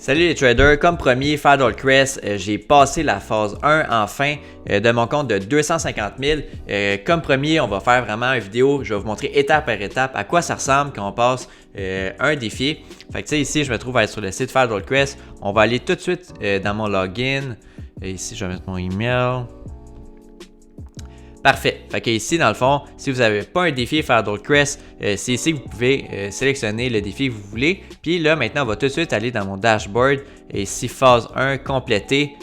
Salut les traders, comme promis, Fadolcrest, j'ai passé la phase 1 enfin de mon compte de 250 000. Comme promis, on va faire vraiment une vidéo, je vais vous montrer étape par étape à quoi ça ressemble quand on passe un défi. Fait que tu sais, ici, je me trouve à être sur le site Fadolcrest. On va aller tout de suite dans mon login. Ici, je vais mettre mon email. Parfait. Fait que ici, dans le fond, si vous n'avez pas un défi Fadolcrest, c'est ici que vous pouvez sélectionner le défi que vous voulez. Puis là, maintenant, on va tout de suite aller dans mon dashboard. Et ici, phase 1 complétée.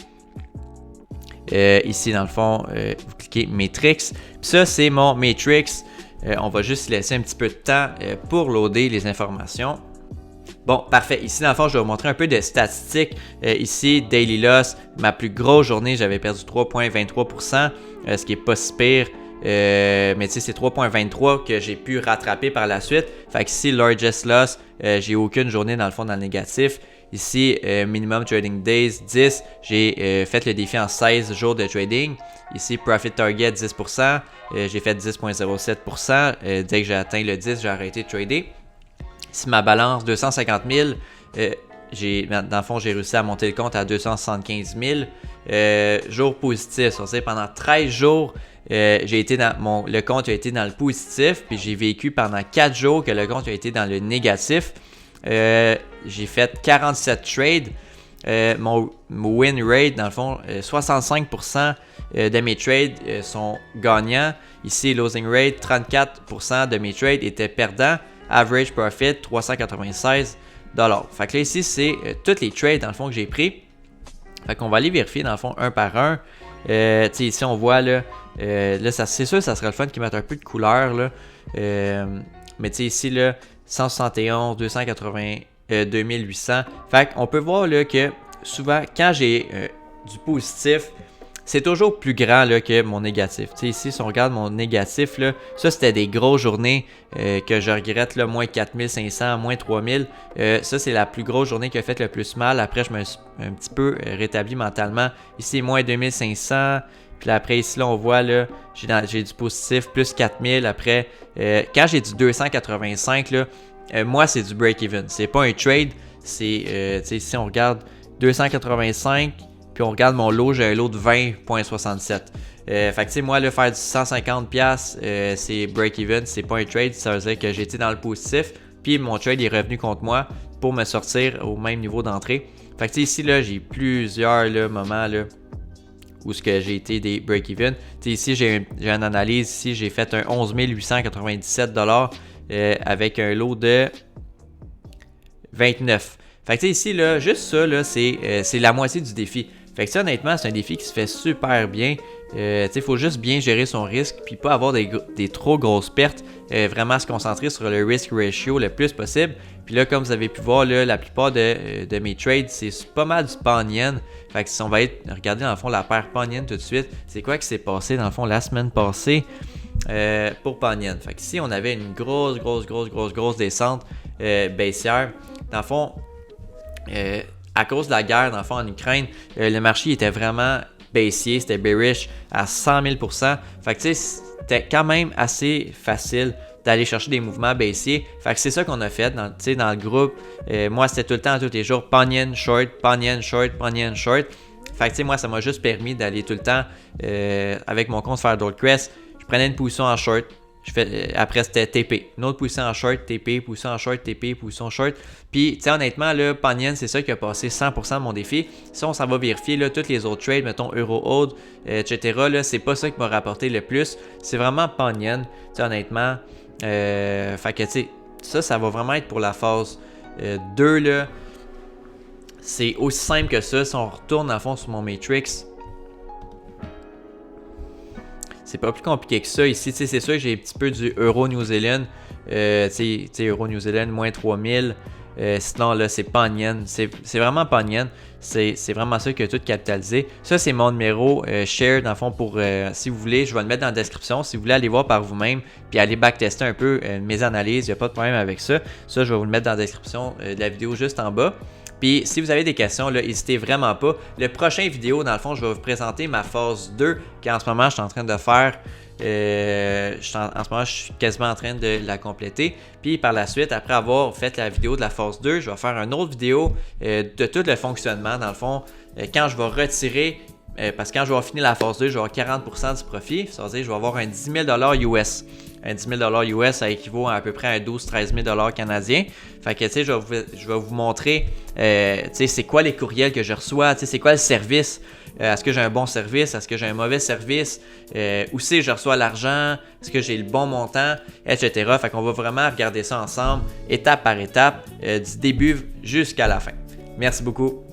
Ici, dans le fond, vous cliquez Matrix. Puis ça, c'est mon Matrix. On va juste laisser un petit peu de temps pour loader les informations. Bon, parfait. Ici, dans le fond, je vais vous montrer un peu de statistiques. Ici, Daily Loss, ma plus grosse journée, j'avais perdu 3,23%, ce qui est pas si pire. Mais tu sais, c'est 3,23 que j'ai pu rattraper par la suite. Fait qu'ici, Largest Loss, j'ai aucune journée dans le fond dans le négatif. Ici, Minimum Trading Days, 10. J'ai fait le défi en 16 jours de trading. Ici, Profit Target, 10%. J'ai fait 10,07%. Dès que j'ai atteint le 10, j'ai arrêté de trader. Ici, ma balance, 250 000. Dans le fond, j'ai réussi à monter le compte à 275 000. Jour positif, c'est pendant 13 jours, le compte a été dans le positif, puis j'ai vécu pendant 4 jours que le compte a été dans le négatif. J'ai fait 47 trades. Mon win rate, dans le fond, 65% de mes trades sont gagnants. Ici, losing rate, 34% de mes trades étaient perdants. Average profit, 396 $. Fait que là, ici, c'est tous les trades, dans le fond, que j'ai pris. Fait qu'on va aller vérifier, dans le fond, un par un. Ici, on voit, là, c'est sûr, ça serait le fun qu'ils mettent un peu de couleur, là. Mais tu sais, ici, là, 171, 280, 2800. Fait qu'on peut voir, là, que souvent, quand j'ai du positif, c'est toujours plus grand là, que mon négatif. Tu sais, ici, si on regarde mon négatif, là, ça c'était des grosses journées que je regrette, là, moins 4500, moins 3000. Ça, c'est la plus grosse journée qui a fait le plus mal. Après, je me suis un petit peu rétabli mentalement. Ici, moins 2500. Puis là, après, ici, là, on voit, là, j'ai du positif, plus 4000. Après, quand j'ai du 285, là, moi, c'est du break-even. C'est pas un trade. C'est, tu sais, si on regarde 285. Puis on regarde mon lot, j'ai un lot de 20,67. Fait que tu sais, moi, là, faire du 150$, c'est break-even, c'est pas un trade. Ça veut dire que j'étais dans le positif. Puis mon trade est revenu contre moi pour me sortir au même niveau d'entrée. Fait que tu sais, ici, là, j'ai plusieurs là, moments là, où j'ai été des break-even. Tu sais, ici, j'ai une analyse. Ici, j'ai fait un 11 897$ avec un lot de 29. Fait que tu sais, ici, là, juste ça, là, c'est la moitié du défi. Fait que ça, honnêtement, c'est un défi qui se fait super bien. Il faut juste bien gérer son risque puis pas avoir des trop grosses pertes. Vraiment se concentrer sur le risk ratio le plus possible. Puis là, comme vous avez pu voir, là, la plupart de mes trades, c'est pas mal du Pan-Yen. Fait que si on va regarder dans le fond la paire Pan-Yen tout de suite, c'est quoi qui s'est passé dans le fond la semaine passée pour Pan-Yen. Fait que ici, on avait une grosse descente baissière. Dans le fond, à cause de la guerre dans le fond en Ukraine, le marché était vraiment baissier, c'était bearish à 100 000%. Fait que tu sais, c'était quand même assez facile d'aller chercher des mouvements baissiers. Fait que c'est ça qu'on a fait dans le groupe. Moi, c'était tout le temps, tous les jours, Pan-Yen short, Pan-Yen short, Pan-Yen short. Fait que tu sais, moi, ça m'a juste permis d'aller tout le temps avec mon compte Fadolcrest. Je prenais une position en short. Après, c'était TP. Une autre position en short, TP, position en short, TP, position short. Puis, tu sais, honnêtement, là, Pan-Yen, c'est ça qui a passé 100% de mon défi. Si on s'en va vérifier, là, tous les autres trades, mettons Euro-Hold, etc., là, c'est pas ça qui m'a rapporté le plus. C'est vraiment Pan-Yen, tu sais, honnêtement. Fait que, tu sais, ça va vraiment être pour la phase 2, là. C'est aussi simple que ça. Si on retourne, à fond, sur mon Matrix, c'est pas plus compliqué que ça. Ici, c'est sûr que j'ai un petit peu du Euro New Zealand. Euro New Zealand, moins 3000. Sinon, là, c'est Pan-Yen. C'est vraiment Pan-Yen. C'est vraiment ça qui a tout capitalisé. Ça, c'est mon numéro share, dans le fond, pour si vous voulez, je vais le mettre dans la description. Si vous voulez aller voir par vous-même, puis aller backtester un peu mes analyses, il n'y a pas de problème avec ça. Ça, je vais vous le mettre dans la description de la vidéo juste en bas. Puis si vous avez des questions, n'hésitez vraiment pas. Le prochain vidéo, dans le fond, je vais vous présenter ma phase 2 qu'en ce moment, je suis en train de faire. En ce moment, je suis quasiment en train de la compléter. Puis par la suite, après avoir fait la vidéo de la phase 2, je vais faire une autre vidéo de tout le fonctionnement. Dans le fond, quand je vais retirer, parce que quand je vais finir la phase 2, je vais avoir 40% du profit. Ça veut dire que je vais avoir un 10 000 US. Un 10 000 US, ça équivaut à peu près à 12-13 000 canadiens. Fait que, tu sais, je vais vous montrer, tu sais, c'est quoi les courriels que je reçois, tu sais, c'est quoi le service. Est-ce que j'ai un bon service? Est-ce que j'ai un mauvais service? Où c'est que je reçois l'argent? Est-ce que j'ai le bon montant? Etc. Fait qu'on va vraiment regarder ça ensemble, étape par étape, du début jusqu'à la fin. Merci beaucoup.